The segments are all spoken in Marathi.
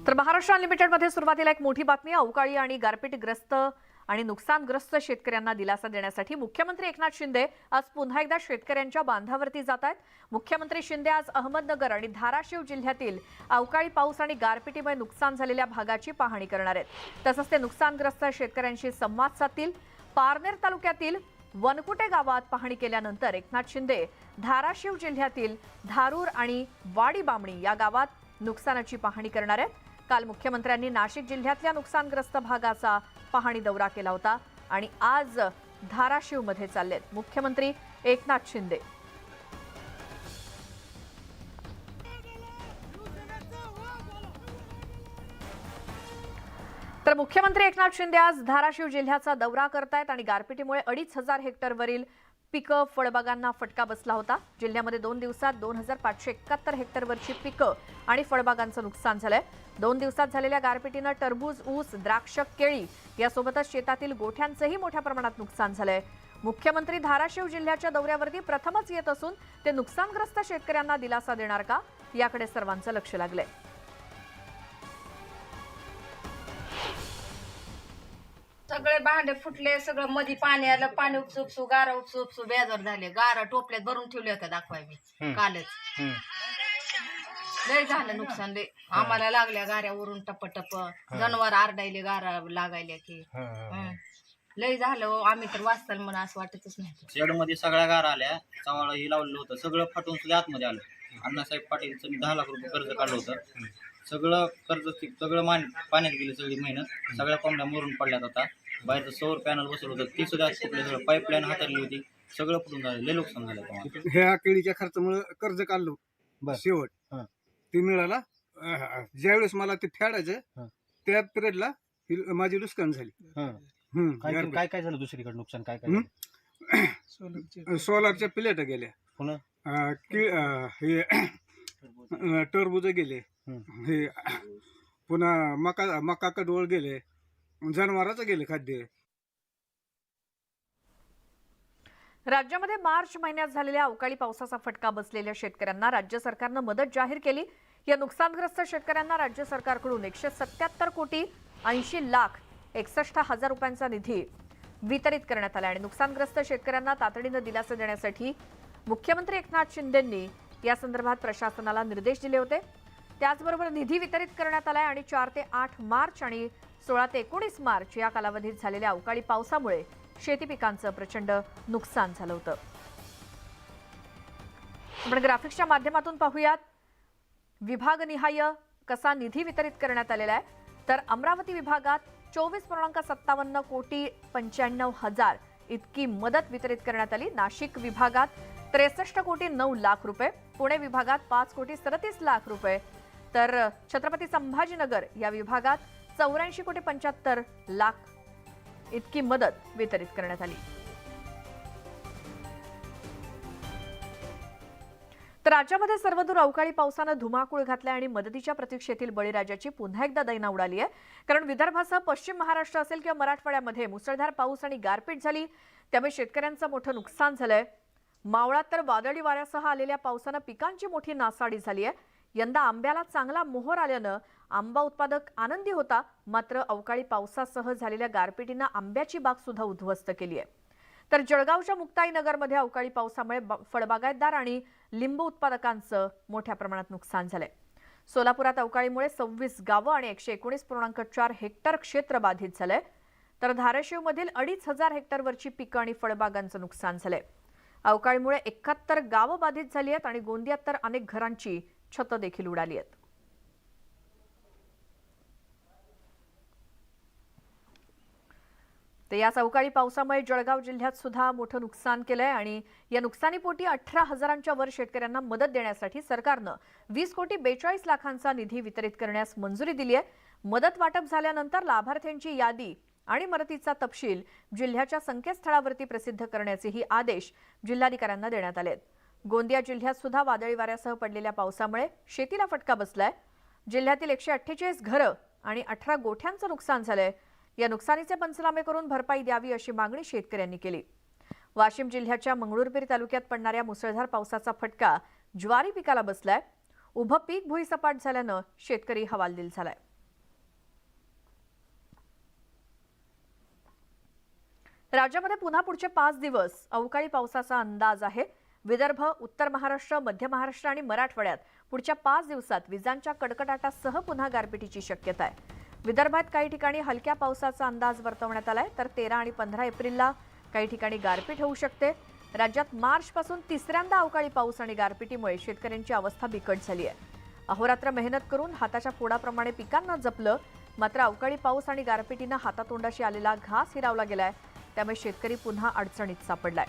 तर महाराष्ट्र अनलिमिटेडमध्ये सुरुवातीला एक मोठी बातमी. अवकाळी आणि गारपीटग्रस्त आणि नुकसानग्रस्त शेतकऱ्यांना दिलासा देण्यासाठी मुख्यमंत्री एकनाथ शिंदे आज पुन्हा एकदा शेतकऱ्यांच्या बांधावरती जात आहेत. मुख्यमंत्री शिंदे आज अहमदनगर आणि धाराशिव जिल्ह्यातील अवकाळी पाऊस आणि गारपिटीमुळे नुकसान झालेल्या भागाची पाहणी करणार आहेत. तसंच ते नुकसानग्रस्त शेतकऱ्यांशी संवाद साधतील. पारनेर तालुक्यातील वनकुटे गावात पाहणी केल्यानंतर एकनाथ शिंदे धाराशिव जिल्ह्यातील धारूर आणि वाडी बामणी या गावात नुकसानाची पाहणी करणार आहेत. काल मुख्यमंत्र्यांनी नाशिक जिल्ह्यातल्या नुकसानग्रस्त भागाचा पाहणी दौरा केला होता आणि आज धाराशिवमध्ये चाललेत मुख्यमंत्री एकनाथ शिंदे. तर मुख्यमंत्री एकनाथ शिंदे आज धाराशिव जिल्ह्याचा दौरा करतायत आणि गारपिटीमुळे 2,500 हेक्टरवरील पिकं फळबागांना फटका बसला होता. जिल्ह्यामध्ये 2 दिवसात 2,571 हेक्टरवरची पिकं आणि फळबागांचं नुकसान झालंय. 2 दिवसात झालेल्या गारपिटीनं टरबूज, ऊस, द्राक्ष, केळी यासोबतच शेतातील गोठ्यांचंही मोठ्या प्रमाणात नुकसान झालंय. मुख्यमंत्री धाराशिव जिल्ह्याच्या दौऱ्यावरती प्रथमच येत असून ते नुकसानग्रस्त शेतकऱ्यांना दिलासा देणार का, याकडे सर्वांचं लक्ष लागलंय. सगळे भांडे फुटले, सगळं मध्ये पाणी आलं, पाणी उपसू गारा उपसू बेजार झाले. गारा टोपल्यात भरून ठेवले होत्या दाखवाय मी कालच. लय झालं नुकसान, लय आम्हाला लागल्या गाऱ्यावरून टप टप, जनावर आरडायले गारा लागायल्या की. लय झालं, आम्ही तर वाचताल म्हणून असं वाटतच नाही. शेडमध्ये सगळ्या गारा आल्या, चवाळा ही लावलेलं होतं, सगळं फाटून सुद्धा आतमध्ये आलं. अण्णासाहेब पाटीलचं मी 10 लाख रुपये कर्ज काढलं होतं. सगळं कर्ज सगळं पाण्यात गेली, सगळी मेहनत. सगळ्या कोंबड्या मरून पडल्यात. आता बाहेरचं सौर पॅनल बसवलं होतं, ती सुद्धा फुटलं. सगळं पाईपलाईन हाताळली होती, सगळं फुटून झालं. लय नुकसान झालं. ह्या केळीच्या खर्चामुळे कर्ज काढलं शेवट ते मिळाला. ज्यावेळेस मला ते फेडायचं त्या पिरियडला माझी नुकसान झाली. काय काय झालं दुसरीकडे नुकसान? काय काय सोलारच्या प्लेट गेल्या, हे टरबूज गेले, हे पुन्हा मका कडवळ गेले, जनावरांचं गेले खाद्य. राज्यामध्ये मार्च महिन्यात झालेल्या अवकाळी पावसाचा फटका बसलेल्या शेतकऱ्यांना राज्य सरकारनं मदत जाहीर केली. या नुकसानग्रस्त शेतकऱ्यांना राज्य सरकारकडून 177 कोटी 80 लाख 61 हजार रुपयांचा निधी वितरित करण्यात आला आणि नुकसानग्रस्त शेतकऱ्यांना तातडीनं दिलासा देण्यासाठी मुख्यमंत्री एकनाथ शिंदेंनी या संदर्भात प्रशासनाला निर्देश दिले होते. त्याचबरोबर निधी वितरित करण्यात आलाय आणि 4 ते 8 मार्च आणि 16 ते 19 मार्च या कालावधीत झालेल्या अवकाळी पावसामुळे शेती पिकांचं प्रचंड नुकसान झालं होतं. आपण ग्राफिक्सच्या माध्यमातून पाहूयात विभागनिहाय कसा निधी वितरित करण्यात आलेला आहे. तर अमरावती विभागात 24.57 कोटी 95 हजार इतकी मदत वितरित करण्यात आली. नाशिक विभागात 63 कोटी 9 लाख रुपये, पुणे विभागात 5 कोटी 37 लाख रुपये, तर छत्रपती संभाजीनगर या विभागात 84 कोटी 75 लाख इतकी मदत वितरित करण्यात आली. तर राज्यामध्ये सर्वदूर अवकाळी पावसानं धुमाकूळ घातलाय आणि मदतीच्या प्रतीक्षेतील बळीराजाची पुन्हा एकदा दैना उडाली आहे. कारण विदर्भासह पश्चिम महाराष्ट्र असेल किंवा मराठवाड्यामध्ये मुसळधार पाऊस आणि गारपीट झाली, त्यामुळे शेतकऱ्यांचं मोठं नुकसान झालंय. मावळात तर वादळी वाऱ्यासह आलेल्या पावसानं पिकांची मोठी नासाडी झाली आहे. यंदा आंब्याला चांगला मोहर आल्यानं आंबा उत्पादक आनंदी होता, मात्र अवकाळी पावसासह झालेल्या गारपिटीनं आंब्याची बाग सुद्धा उद्ध्वस्त केली आहे. तर जळगावच्या मुक्ताईनगरमध्ये अवकाळी पावसामुळे फळबागायतदार आणि लिंबू उत्पादकांचं मोठ्या प्रमाणात नुकसान झालंय. सोलापुरात अवकाळीमुळे 26 गावं आणि 119.4 हेक्टर क्षेत्र बाधित झालंय. तर धाराशिवमधील 2,500 हेक्टरवरची पिकं आणि फळबागांचं नुकसान झालंय. अवकाळीमुळे 71 गावं बाधित झाली आहेत आणि गोंदियात तर अनेक घरांची छतं देखील उडाली आहेत. तर या अवकाळी पावसामुळे जळगाव जिल्ह्यात सुद्धा मोठं नुकसान केलंय आणि या नुकसानीपोटी 18,000च्या वर शेतकऱ्यांना मदत देण्यासाठी सरकारनं 20 कोटी 42 लाखांचा निधी वितरित करण्यास मंजुरी दिली आहे. मदत वाटप झाल्यानंतर लाभार्थ्यांची यादी आणि मदतीचा तपशील जिल्ह्याच्या संकेतस्थळावरती प्रसिद्ध करण्याचेही आदेश जिल्हाधिकाऱ्यांना देण्यात आले आहेत. गोंदिया जिल्ह्यात सुद्धा वादळी वाऱ्यासह पडलेल्या पावसामुळे शेतीला फटका बसलाय. जिल्ह्यातील 148 घरं आणि 18 गोठ्यांचं नुकसान झालंय. या नुकसानीचे पंचनामे करून भरपाई द्यावी अशी मागणी शेतकऱ्यांनी केली. वाशिम जिल्ह्याच्या मंगरुळपीर तालुक्यात पडणाऱ्या मुसळधार पावसाचा फटका ज्वारी पिकाला बसलाय. उभं पीक भुईसपाट झाल्यानं शेतकरी हवालदिल झालाय. राज्यामध्ये पुन्हा पुढचे 5 दिवस अवकाळी पावसाचा अंदाज आहे. विदर्भ, उत्तर महाराष्ट्र, मध्य महाराष्ट्र आणि मराठवाड्यात पुढच्या 5 दिवसात विजांच्या कडकडाटासह पुन्हा गारपिटीची शक्यता आहे. विदर्भात काही ठिकाणी हलक्या पावसाचा अंदाज वर्तवण्यात आलाय, तर 13 आणि 15 एप्रिलला काही ठिकाणी गारपीट होऊ शकते. राज्यात मार्चपासून तिसऱ्यांदा अवकाळी पाऊस आणि गारपिटीमुळे शेतकऱ्यांची अवस्था बिकट झाली आहे. अहोरात्र मेहनत करून हाताच्या फोडाप्रमाणे पिकांना जपलं, मात्र अवकाळी पाऊस आणि गारपिटीनं हातातोंडाशी आलेला घास हिरावला गेलाय. त्यामुळे शेतकरी पुन्हा अडचणीत सापडलाय.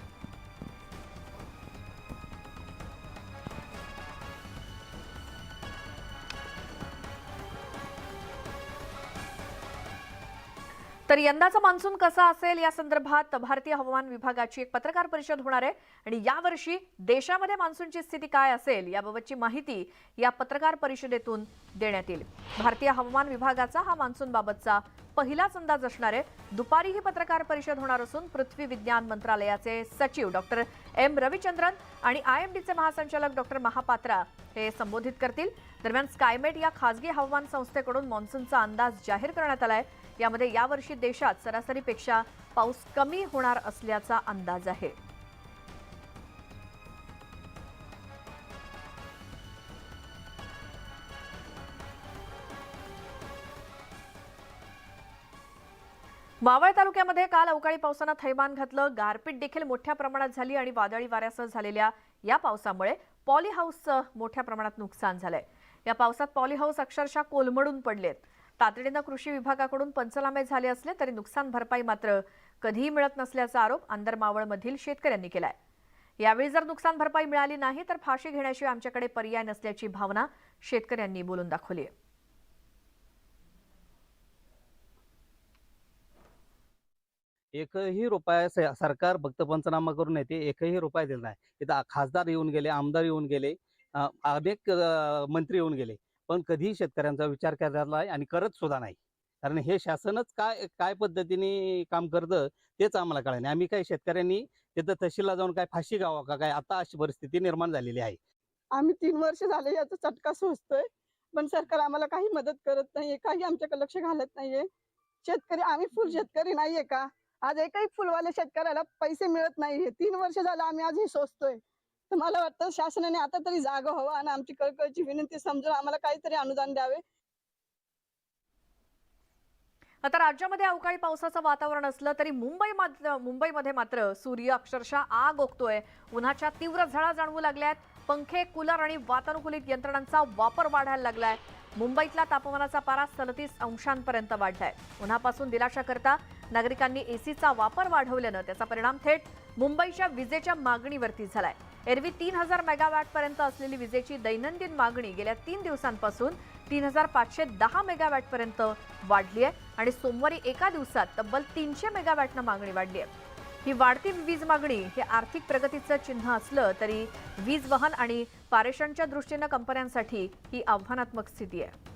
तर यंदाचा मान्सून कसा असेल या संदर्भात भारतीय हवामान विभागाची एक पत्रकार परिषद होणार आहे आणि यावर्षी देशामध्ये मान्सूनची स्थिती काय असेल याबाबतची माहिती या पत्रकार परिषदेतून देण्यात येईल. भारतीय हवामान विभागाचा हा मान्सूनबाबतचा पहिलाच अंदाज असणार आहे. दुपारी ही पत्रकार परिषद होणार असून पृथ्वी विज्ञान मंत्रालयाचे सचिव डॉक्टर एम रविचंद्रन आणि IMDचे महासंचालक डॉक्टर महापात्रा हे संबोधित करतील. दरम्यान स्कायमेट या खासगी हवामान संस्थेकडून मान्सूनचा अंदाज जाहीर करण्यात आलाय. यामध्ये यावर्षी देशात सरासरीपेक्षा पाऊस कमी होणार असल्याचा अंदाज आहे. मावळ तालुक्यामध्ये काल अवकाळी पावसानं थैमान घातलं. गारपीट देखील मोठ्या प्रमाणात झाली आणि वादळी वाऱ्यासह झालेल्या या पावसामुळे पॉली हाऊसचं मोठ्या प्रमाणात नुकसान झालंय. या पावसात पॉली हाऊस अक्षरशः कोलमडून पडलेत. तातडीनं कृषी विभागाकडून पंचनामे झाले असले तरी नुकसान भरपाई मात्र कधीही मिळत नसल्याचा आरोप आंदरमावळमधील शेतकऱ्यांनी केलाय. यावेळी जर नुकसान भरपाई मिळाली नाही तर फाशी घेण्याशिवाय आमच्याकडे पर्याय नसल्याची भावना शेतकऱ्यांनी बोलून दाखवली आहे. एकही रुपया सरकार फक्त पंचनामा करून येते, एकही रुपया दिला नाही. इथं खासदार येऊन गेले, आमदार येऊन गेले, अनेक मंत्री येऊन गेले, पण कधीही शेतकऱ्यांचा विचार केला नाही आणि करत सुद्धा नाही. कारण हे शासनच काय काय पद्धतीने काम करतं तेच आम्हाला कळलं नाही. आम्ही काही शेतकऱ्यांनी तिथं तहसीलला जाऊन काय फाशी घ्यावं का काय, आता अशी परिस्थिती निर्माण झालेली आहे. आम्ही 3 वर्ष झाले याचा चटका सोसतोय, पण सरकार आम्हाला काही मदत करत नाहीये, काही आमच्याकडे लक्ष घालत नाहीये. शेतकरी आम्ही फुल शेतकरी नाहीये का? आज एकही फुलवाल्या शेतकऱ्याला पैसे मिळत नाहीये. 3 वर्ष झालं आम्ही आज हे सोसतोय. तर मला वाटतं शासनाने आता तरी जागा व्हावं आणि आमची कळकळीची विनंती समजून आम्हाला काहीतरी अनुदान द्यावे. आता राज्यामध्ये अवकाळी पावसाचं वातावरण असलं तरी मुंबईमध्ये मात्र सूर्य अक्षरशः आग ओकतोय. उन्हाच्या तीव्र झळा जाणवू लागल्यात. पंखे, कूलर आणि वातानुकूलित यंत्रणांचा वापर वाढायला लागलाय. मुंबईतला तापमानाचा पारा 37 अंशांपर्यंत वाढलाय. उन्हापासून दिलासा करता नागरिकांनी एसीचा वापर वाढवल्यानं त्याचा परिणाम थेट मुंबईच्या विजेच्या मागणीवरती झालाय. एरवी 3000 मेगावॅट पर्यंत असलेली विजेची दैनंदिन मागणी गेल्या 3 दिवसांपासून 3510 मेगावॅट पर्यंत वाढली आहे आणि सोमवारी एका दिवसात तब्बल 300 मेगावॅटनं मागणी वाढली आहे. ही वाढती वीज मागणी हे आर्थिक प्रगतीचं चिन्ह असलं तरी वीज वहन आणि पारेषणच्या दृष्टीनं कंपन्यांसाठी ही आव्हानात्मक स्थिती आहे.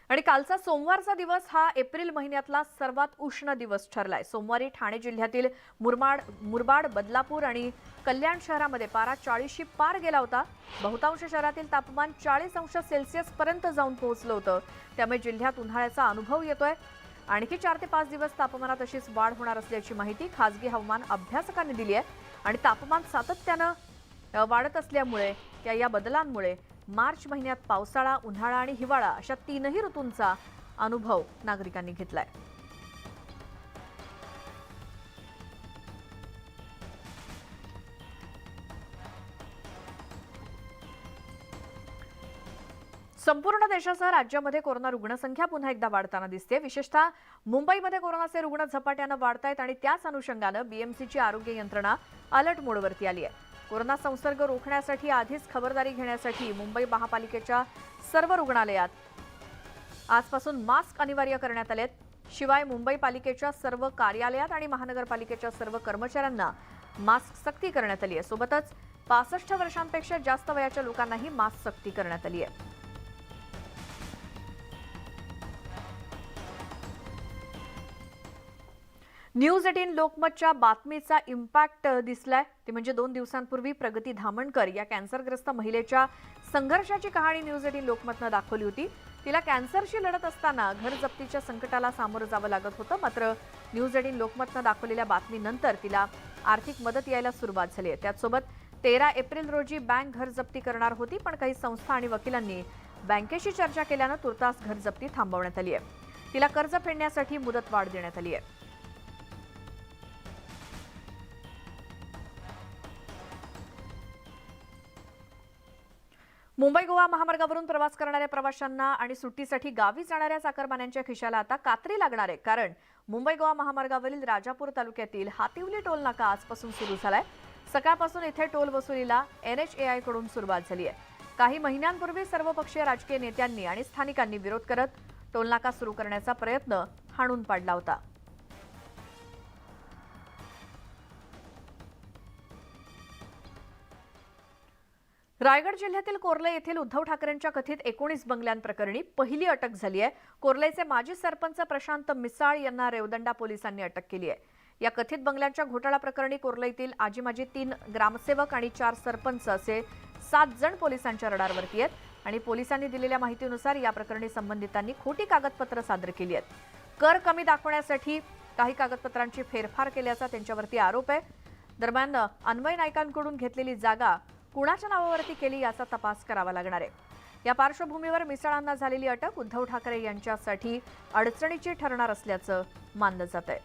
आणि कालचा सोमवारचा दिवस हा एप्रिल महिन्यातला सर्वात उष्ण दिवस ठरलाय. सोमवारी ठाणे जिल्ह्यातील मुरबाड, बदलापूर आणि कल्याण शहरामध्ये पारा 40शी पार गेला होता. बहुतांश शहरातील तापमान 40 अंश सेल्सिअस पर्यंत जाऊन पोहोचलं होतं. त्यामुळे जिल्ह्यात उन्हाळ्याचा अनुभव येतोय. आणखी 4 ते 5 दिवस तापमानात अशीच वाढ होणार असल्याची माहिती खासगी हवामान अभ्यासकांनी दिली आहे. आणि तापमान सातत्यानं वाढत असल्यामुळे या बदलांमुळे मार्च महिन्यात पावसाळा, उन्हाळा आणि हिवाळा अशा 3ही ऋतूंचा अनुभव नागरिकांनी घेतलाय. संपूर्ण देशासह राज्यामध्ये कोरोना रुग्णसंख्या पुन्हा एकदा वाढताना दिसते. विशेषतः मुंबईमध्ये कोरोनाचे रुग्ण झपाट्यानं वाढतायत आणि त्याच अनुषंगानं बीएमसीची आरोग्य यंत्रणा अलर्ट मोडवरती आली आहे. कोरोना संसर्ग रोखण्यासाठी आधीच खबरदारी घेण्यासाठी मुंबई महापालिकेच्या सर्व रुग्णालयात आजपासून मास्क अनिवार्य करण्यात आलेत. शिवाय मुंबई पालिकेच्या सर्व कार्यालयात आणि महानगरपालिकेच्या सर्व कर्मचाऱ्यांना मास्क सक्ती करण्यात आली आहे. सोबतच 65 वर्षांपेक्षा जास्त वयाच्या लोकांनाही मास्क सक्ती करण्यात आली आहे. न्यूज 18 लोकमतच्या बातमीचा इम्पॅक्ट दिसलाय ते म्हणजे 2 दिवसांपूर्वी प्रगती धामणकर या कॅन्सरग्रस्त महिलेच्या संघर्षाची कहाणी न्यूज 18 लोकमतनं दाखवली होती. तिला कॅन्सरशी लढत असताना घर जप्तीच्या संकटाला सामोरं जावं लागत होतं. मात्र न्यूज 18 लोकमतनं दाखवलेल्या बातमीनंतर तिला आर्थिक मदत यायला सुरुवात झाली आहे. त्याचसोबत 13 एप्रिल रोजी बँक घर जप्ती करणार होती, पण काही संस्था आणि वकिलांनी बँकेशी चर्चा केल्यानं तुर्तास घर जप्ती थांबवण्यात आली आहे. तिला कर्ज फेडण्यासाठी मुदतवाढ देण्यात आली आहे. मुंबई गोवा महामार्गावरून प्रवास करणाऱ्या प्रवाशांना आणि सुट्टीसाठी गावी जाणाऱ्या चाकरमान्यांच्या खिशाला आता कात्री लागणार आहे. कारण मुंबई गोवा महामार्गावरील राजापूर तालुक्यातील हातिवली टोल नाका आजपासून सुरू झालाय. सकाळपासून इथे टोल वसुलीला NHAI कडून सुरुवात झाली आहे. काही महिन्यांपूर्वी सर्वपक्षीय राजकीय नेत्यांनी आणि स्थानिकांनी विरोध करत टोल नाका सुरू करण्याचा प्रयत्न हाणून पाडला होता. रायगड जिल्ह्यातील कोर्ले येथील उद्धव ठाकरेंच्या कथित 19 बंगल्यांप्रकरणी पहिली अटक झाली आहे. कोर्लेचे माजी सरपंच प्रशांत मिसाळ यांना रेवदंडा पोलिसांनी अटक केली आहे. या कथित बंगल्यांच्या घोटाळा प्रकरणी कोर्ले येथील आजीमाजी 3 ग्रामसेवक आणि 4 सरपंच असे 7 जण पोलिसांच्या रडारवरती आहेत आणि पोलिसांनी दिलेल्या माहितीनुसार या प्रकरणी संबंधितांनी खोटी कागदपत्र सादर केली आहेत. कर कमी दाखवण्यासाठी काही कागदपत्रांची फेरफार केल्याचा त्यांच्यावरती आरोप आहे. दरम्यान अन्वय नाईकांकडून घेतलेली जागा कुणाच्या नावावरती केली याचा तपास करावा लागणार आहे. या पार्श्वभूमीवर मिसाळांना झालेली अटक उद्धव ठाकरे यांच्यासाठी अडचणीची ठरणार असल्याचं मानलं जात आहे.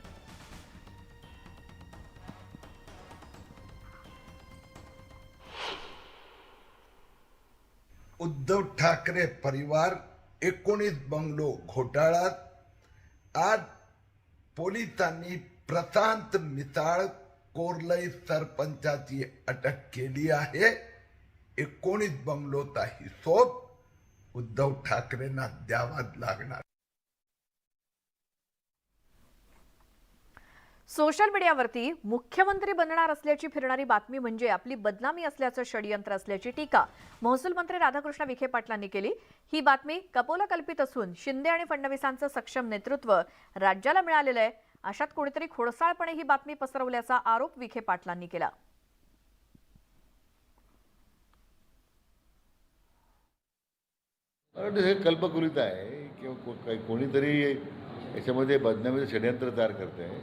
उद्धव ठाकरे परिवार 19 बंगलो घोटाळ्यात आज पोलिसांनी प्रशांत मिसाळ कोर्लई सरपंचाची अटक केली आहे. 19 बंगलोचा हिशोब उद्धव ठाकरेंना द्यावाच लागणार. सोशल मीडियावरती मुख्यमंत्री बनणार असल्याची फिरणारी बातमी म्हणजे आपली बदनामी असल्याचं षडयंत्र असल्याची टीका महसूल मंत्री राधाकृष्ण विखे पाटलांनी केली. ही बातमी कपोलकल्पित असून शिंदे आणि फडणवीसांचं सक्षम नेतृत्व राज्याला मिळालेलं आहे. अशात कोणीतरी खोडसाळपणे ही बातमी पसरवल्याचा आरोप विखे पाटलांनी केला. हे कल्पकुलित आहे किंवा कोणीतरी याच्यामध्ये बदनामीचं षडयंत्र तयार करत आहे.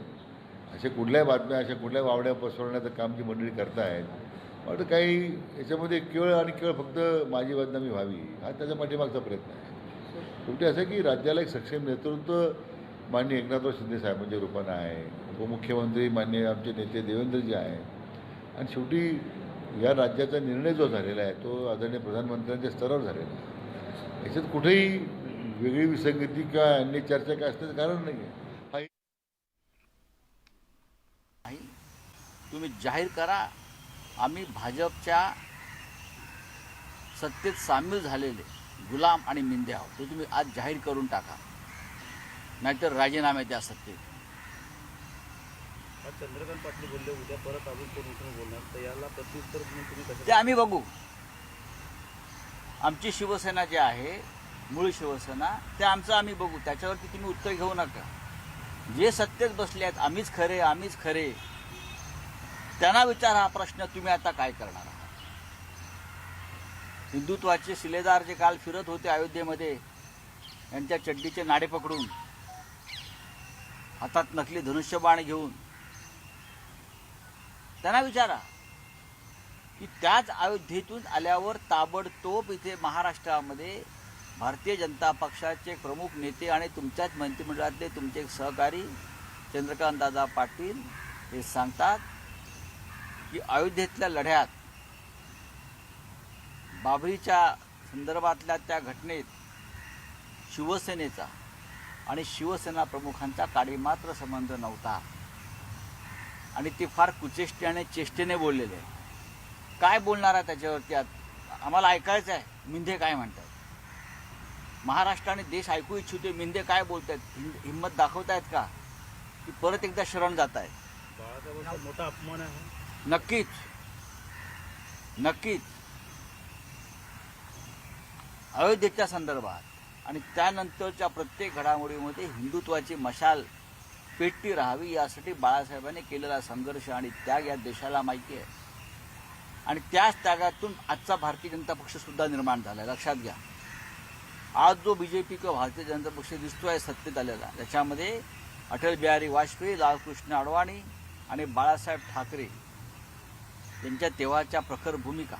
अशा कुठल्याही बातम्या अशा कुठल्या वावड्या पसरवण्याचं काम जी मंडळी करतायत, वाटतं काही याच्यामध्ये केवळ आणि केवळ फक्त माझी बदनामी व्हावी हा त्याच्या पाठीमागचा प्रयत्न आहे. शेवटी असं की राज्याला एक सक्षम नेतृत्व माननीय एकनाथराव शिंदे साहेबांच्या रूपानं आहे, उपमुख्यमंत्री माननीय आमचे नेते देवेंद्रजी आहे, आणि शेवटी या राज्याचा निर्णय जो झालेला आहे तो आदरणीय प्रधानमंत्र्यांच्या स्तरावर झालेला आहे. याच्यात कुठेही वेगळी विसंगती किंवा अन्य चर्चा काय असण्याचं कारण नाही आहे. तुम्ही जाहीर करा आम्ही भाजपच्या सत्तेत सामील झालेले गुलाम आणि मिंदे आहोत, ते तुम्ही आज जाहीर करून टाका, नाहीतर राजीनामे द्या सत्तेत. चंद्रकांत पाटील बोलले उद्या परत अजून कोण बोलणार, तर याला प्रत्युत्तर तुम्ही कसं ते आम्ही बघू. आमची शिवसेना जी आहे मूळ शिवसेना ते आमचं आम्ही बघू, त्याच्यावरती तुम्ही उत्तर घेऊ नका. जे सत्तेत बसले आहेत आम्हीच खरे त्यांना विचार हा प्रश्न, तुम्ही आता काय करणार आहात. हिंदुत्वाचे शिलेदार जे काल फिरत होते अयोध्येमध्ये, यांच्या चड्डीचे नाडे पकडून हातात नकली धनुष्यबाण घेऊन, त्यांना विचारा की त्याच अयोध्येतून आल्यावर ताबडतोब इथे महाराष्ट्रामध्ये भारतीय जनता पक्षाचे प्रमुख नेते आणि तुमच्याच मंत्रिमंडळातले तुमचे सहकारी चंद्रकांतदादा पाटील हे सांगतात की अयोध्येतल्या लढ्यात बाबरीच्या संदर्भातल्या त्या घटनेत शिवसेनेचा आणि शिवसेना प्रमुखांचा काडीमात्र संबंध नव्हता आणि ते फार कुचेष्टे आणि चेष्टेने बोललेले आहे. काय बोलणार आहे त्याच्यावरती आम्हाला ऐकायचं आहे. मिंदे काय म्हणतात, महाराष्ट्र आणि देश ऐकू इच्छितो. मिंदे काय बोलत आहेत, हिंमत दाखवत आहेत का की परत एकदा शरण जात आहेत. बाळासाहेबांचा मोठा अपमान आहे. नक्कीच अयोध्येच्या संदर्भात आणि त्यानंतरच्या प्रत्येक घडामोडीमध्ये हिंदुत्वाची मशाल पेटती राहावी यासाठी बाळासाहेबांनी केलेला संघर्ष आणि त्याग या देशाला माहिती आहे. आणि त्याच त्यागातून आजचा भारतीय जनता पक्ष सुद्धा निर्माण झाला आहे. लक्षात घ्या, आज जो बीजेपी किंवा भारतीय जनता पक्ष दिसतोय सत्तेत आलेला, त्याच्यामध्ये अटल बिहारी वाजपेयी, लालकृष्ण अडवाणी आणि बाळासाहेब ठाकरे यांच्या तेव्हाच्या प्रखर भूमिका.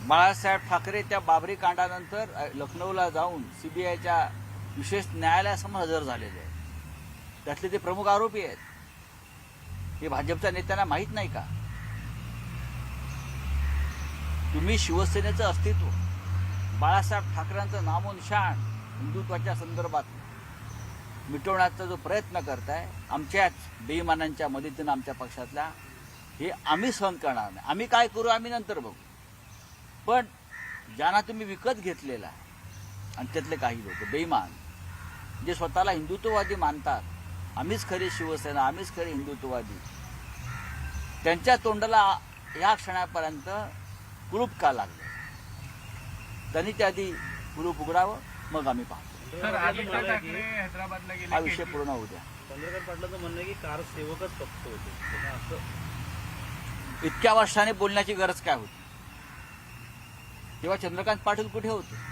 बाळासाहेब ठाकरे त्या बाबरी कांडानंतर लखनौला जाऊन सीबीआयच्या विशेष न्यायालयासमोर हजर झालेले आहेत. त्यातले ते प्रमुख आरोपी आहेत. हे भाजपच्या नेत्यांना माहीत नाही का? तुम्ही शिवसेनेचं अस्तित्व, बाळासाहेब ठाकरेंचं नामोनिशाण हिंदुत्वाच्या संदर्भात मिटवण्याचा जो प्रयत्न करताय आमच्याच बेईमानांच्या मदतीनं आमच्या पक्षातल्या, हे आम्ही सहन करणार नाही. आम्ही काय करू आम्ही नंतर बघू. पण ज्यांना तुम्ही विकत घेतलेला आहे आणि त्यातले काही लोक बेईमान जे स्वतःला हिंदुत्ववादी मानतात, आम्हीच खरी शिवसेना, आम्हीच खरी हिंदुत्ववादी, त्यांच्या तोंडाला या क्षणापर्यंत कुलूप का लागलं? त्यांनी त्याआधी कुलूप उघडावं, मग आम्ही पाहतो. हा विषय पूर्ण होऊ द्या. चंद्रकांत पाटलांचं म्हणणं आहे की कार सेवकच फक्त होते, असं इतक्या वर्षाने बोलण्याची गरज काय होती? तेव्हा चंद्रकांत पाटील कुठे होते?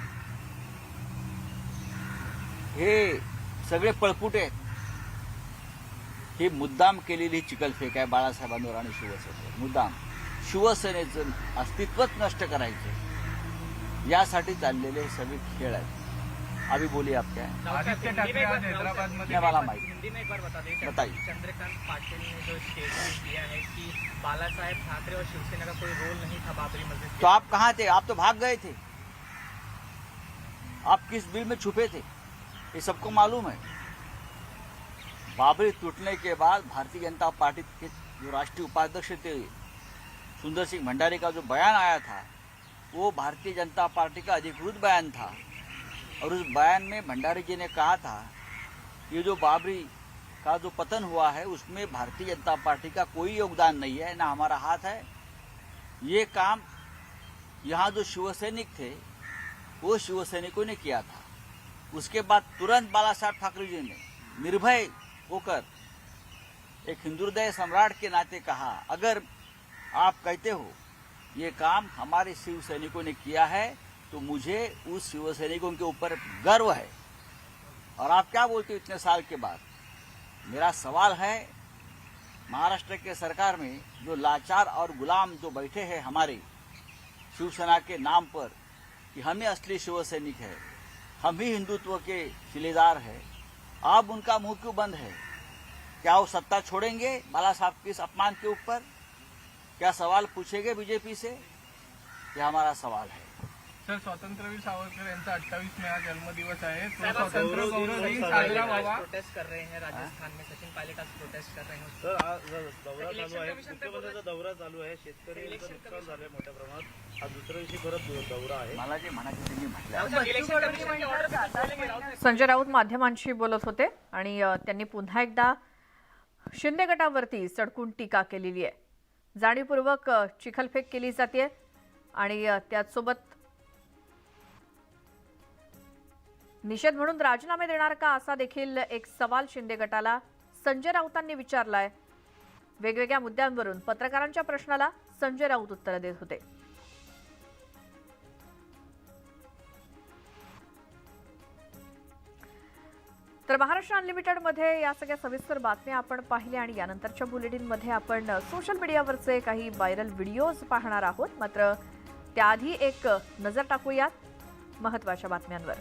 हे सगळे पळपुटे आहेत. ही मुद्दाम केलेली चिखलफेक आहे बाळासाहेबांवर आणि शिवसेनेवर. मुद्दाम शिवसेनेचं अस्तित्वच नष्ट करायचं यासाठी चाललेले सगळे खेळ आहेत. अभी बोलिए आप क्या है? आदित्य ठाकरे आज हैदराबाद में वाला माइक हिंदी में एक बार बता दें, बताइए। चंद्रकांत पाटिल ने जो स्टेटमेंट दिया है कि बालासाहेब ठाकरे और शिवसेना का कोई रोल नहीं था बाबरी मस्जिद तो आप कहाँ थे? आप तो भाग गए थे. आप किस बिल में छुपे थे ये सबको मालूम है. बाबरी टूटने के बाद भारतीय जनता पार्टी के जो राष्ट्रीय उपाध्यक्ष थे सुंदर सिंह भंडारी का जो बयान आया था वो भारतीय जनता पार्टी का अधिकृत बयान था. और उस बयान में भंडारी जी ने कहा था ये जो बाबरी का जो पतन हुआ है उसमें भारतीय जनता पार्टी का कोई योगदान नहीं है, ना हमारा हाथ है. ये काम यहाँ जो शिवसैनिक थे वो शिवसैनिकों ने किया था. उसके बाद तुरंत बालासाहेब ठाकरे जी ने निर्भय होकर एक हिंदुहृदय सम्राट के नाते कहा, अगर आप कहते हो ये काम हमारे शिव सैनिकों ने किया है तो मुझे उस शिव सैनिकों के ऊपर गर्व है. और आप क्या बोलते हो इतने साल के बाद? मेरा सवाल है, महाराष्ट्र के सरकार में जो लाचार और गुलाम जो बैठे हैं हमारे शिवसेना के नाम पर कि हम ही असली शिव सैनिक है, हम ही हिंदुत्व के शिलेदार है, अब उनका मुंह क्यों बंद है? क्या वो सत्ता छोड़ेंगे बाला साहब के इस अपमान के ऊपर? क्या सवाल पूछेंगे बीजेपी से? यह हमारा सवाल है. सर, स्वातंत्र्यवीर सावरकर यांचा 28 में आज जन्मदिवस आहे. तो स्वातंत्र्य गौरव दिन साजरा व्हावा. प्रोटेस्ट कर रहे हैं राजस्थान में, सचिन पायलट आज प्रोटेस्ट कर रहे हैं. सर, आज दौरा चालू आहे, मुख्यमंत्र्यांचा दौरा चालू आहे. शेतकऱ्यांचं नुकसान झालंय मोठ्या प्रमाणात. आज दुसऱ्या दिवशी परत दौरा आहे. मला जे म्हणायचं ते मी म्हटलं. संजय राऊत माध्यमांशी बोलत होते आणि त्यांनी पुन्हा एकदा शिंदे गटावरती सडकून टीका केलेली आहे. जाणीवपूर्वक चिखलफेक केली जाते आणि त्याचसोबत निषेध म्हणून राजीनामे देणार का असा देखील एक सवाल शिंदे गटाला संजय राऊतांनी विचारलाय. वेगवेगळ्या मुद्द्यांवरून पत्रकारांच्या प्रश्नाला संजय राऊत उत्तर देत होते. तर महाराष्ट्र अनलिमिटेडमध्ये या सगळ्या सविस्तर बातम्या आपण पाहिल्या आणि यानंतरच्या बुलेटिनमध्ये आपण सोशल मीडियावरचे काही व्हायरल व्हिडिओज पाहणार आहोत. मात्र त्याआधी एक नजर टाकूयात महत्त्वाच्या बातम्यांवर.